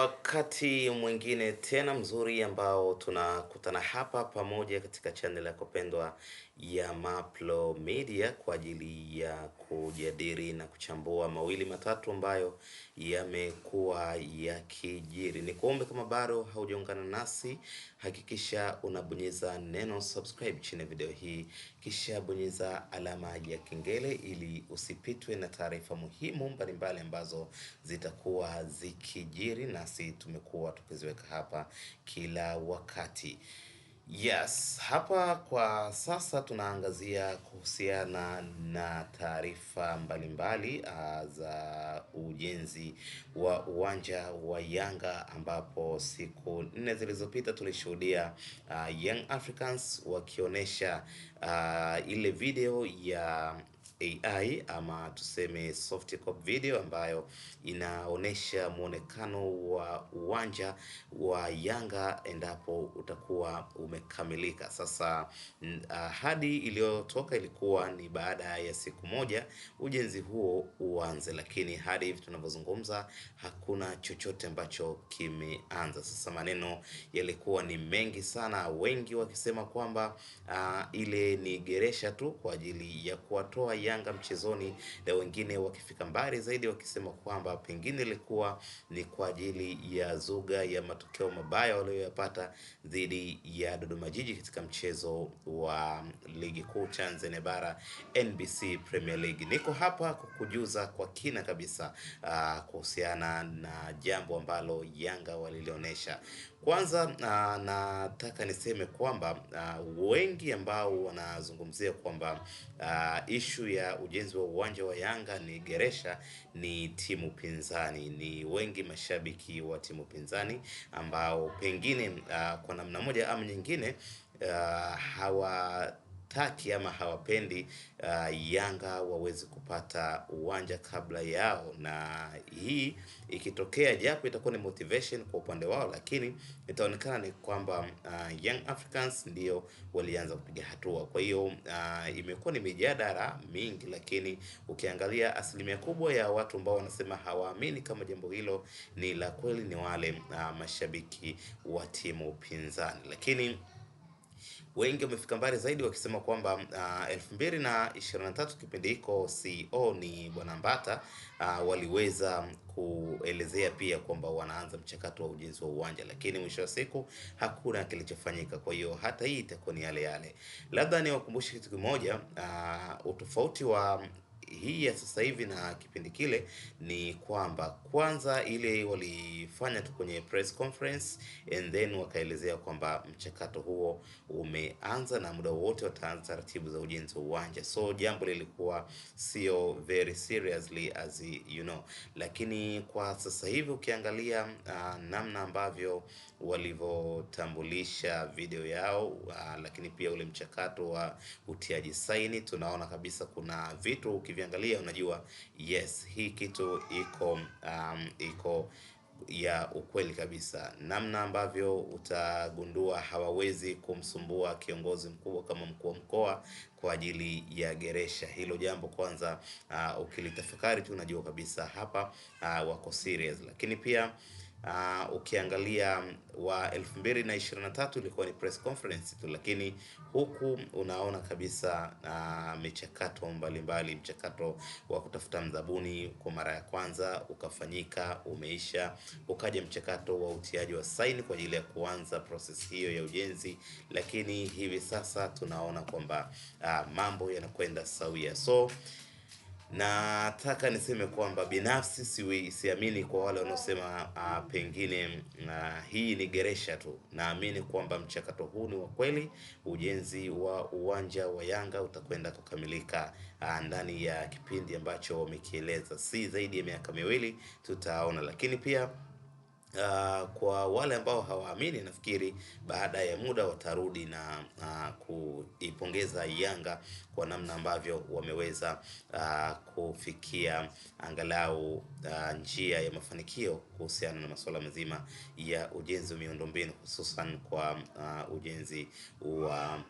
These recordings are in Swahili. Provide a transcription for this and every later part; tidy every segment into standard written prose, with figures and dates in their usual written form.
Wakati mwingine tena mzuri ambao tunakutana hapa pamoja katika channel yako pendwa ya Mapro Media kwa ajili ya kujadili na kuchambua mawili matatu ambayo yamekuwa yakijiri. Nikuombe kama bado haujaungana nasi, hakikisha unabonyeza neno subscribe chini ya video hii, kisha bonyeza alama ya kengele ili usipitwe na taarifa muhimu mbalimbali ambazo zitakuwa zikijiri nasi tumekuwa tukiziweka hapa kila wakati. Yes, hapa kwa sasa tunaangazia kuhusiana na taarifa mbalimbali za ujenzi wa uwanja wa Yanga, ambapo siku 4 zilizopita tulishuhudia Young Africans wakionyesha ile video ya AI ama tuseme soft copy video ambayo inaonesha muonekano wa uwanja wa Yanga endapo utakuwa umekamilika. Sasa ahadi iliyotoka ilikuwa ni baada ya siku moja ujenzi huo uanze, lakini hadi hivi tunavyozungumza hakuna chochote ambacho kimeanza. Sasa maneno yalikuwa ni mengi sana, wengi wakisema kwamba ile ni geresha tu kwa ajili ya kuwatoa Yanga mchezoni, na wengine wakifika mbali zaidi wakisema kwamba pengine ilikuwa ni kwa ajili ya zuga ya matokeo mabaya walioyapata dhidi ya Dodoma Jiji katika mchezo wa ligi kuu Tanzania bara NBC Premier League. Niko hapa kukujuza kwa kina kabisa kuhusiana na jambo ambalo Yanga walilionyesha. Kwanza nataka niseme kwamba wengi ambao wanazungumzia kwamba issue ya ujenzi wa uwanja wa Yanga ni geresha ni timu pinzani, ni wengi mashabiki wa timu pinzani ambao pengine kwa namna moja ama nyingine hawataki ama hawapendi Yanga waweze kupata uwanja kabla yao, na hii ikitokea, japo itakuwa ni motivation kwa upande wao, lakini itaonekana ni kwamba Young Africans ndio walianza kupiga hatua. Kwa hiyo imekuwa ni mijadala mingi, lakini ukiangalia asilimia kubwa ya watu ambao wanasema hawaamini kama jambo hilo ni la kweli ni wale mashabiki wa timu pinzani. Lakini wengi wamefika mbali zaidi wakisema kwamba 2023 kipindi hiko CEO ni Bwana Mbata waliweza kuelezea pia kwamba wanaanza mchakato wa ujenzi wa uwanja, lakini mwisho wa siku hakuna kilichofanyika. Kwa hiyo hata hii itakuwa ni yale yale. Labda niwakumbushe kitu kimoja, utofauti wa hii ya sasa hivi na kipindi kile ni kwamba kwanza ile walifanya tu kwenye press conference and then wakaelezea kwamba mchakato huo umeanza na muda wote wataanza taratibu za ujenzi wa uwanja. So jambo lilikuwa sio very seriously as you know, lakini kwa sasa hivi ukiangalia namna ambavyo walivyotambulisha video yao, lakini pia ule mchakato wa utiaji saini, tunaona kabisa kuna vitu ukiviangalia unajua yes, hii kitu iko ya ukweli kabisa. Namna ambavyo utagundua hawawezi kumsumbua kiongozi mkubwa kama mkuu wa mkoa kwa ajili ya geresha. Hilo jambo kwanza ukilitafakari tu unajua kabisa hapa wako serious. Lakini pia ukiangalia wa 2023 ilikuwa ni press conference tu, lakini huku unaona kabisa michakato mbalimbali, mchakato wa kutafuta mdhabuni kwa mara ya kwanza ukafanyika, umeisha, ukaja mchakato wa utiaji wa saini kwa ajili ya kuanza process hiyo ya ujenzi, lakini hivi sasa tunaona kwamba mambo yanakwenda sawia. So nataka niseme kwamba binafsi siamini kwa wale wanaosema pengine hii ni geresha tu. Naamini kwamba mchakato huu ni wa kweli, ujenzi wa uwanja wa Yanga utakwenda kukamilika ndani ya kipindi ambacho wamekieleza, si zaidi ya miaka miwili tutaona. Lakini pia kwa wale ambao hawaamini, nafikiri baada ya muda watarudi na kuipongeza Yanga kwa namna ambavyo wameweza kufikia angalau njia ya mafanikio kuhusiana na masuala mazima ya ujenzi wa miundombinu, hususan kwa ujenzi wa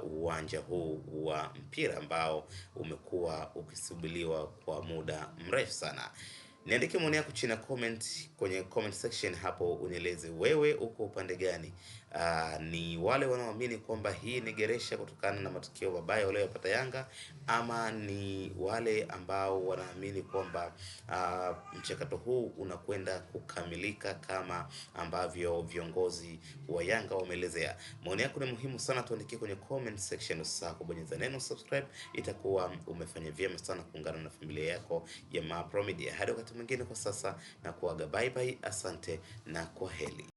uwanja huu wa mpira ambao umekuwa ukisubiriwa kwa muda mrefu sana. Niandike maoni yako chini ya comment, kwenye comment section hapo, unieleze wewe uko upande gani. Ni wale wanaoamini kwamba hii ni geresha kutokana na matukio mabaya waliyopata Yanga, ama ni wale ambao wanaamini kwamba mchakato huu unakwenda kukamilika kama ambavyo viongozi wa Yanga wameelezea. Maoni yako ni muhimu sana, tuandikie kwenye comment section. Usisahau kubonyeza neno subscribe, itakuwa umefanya vyema sana kuungana na familia yako ya Mapro Media. Hadi wakati mwingine, kwa sasa na kuaga, bye bye, asante na kwaheri.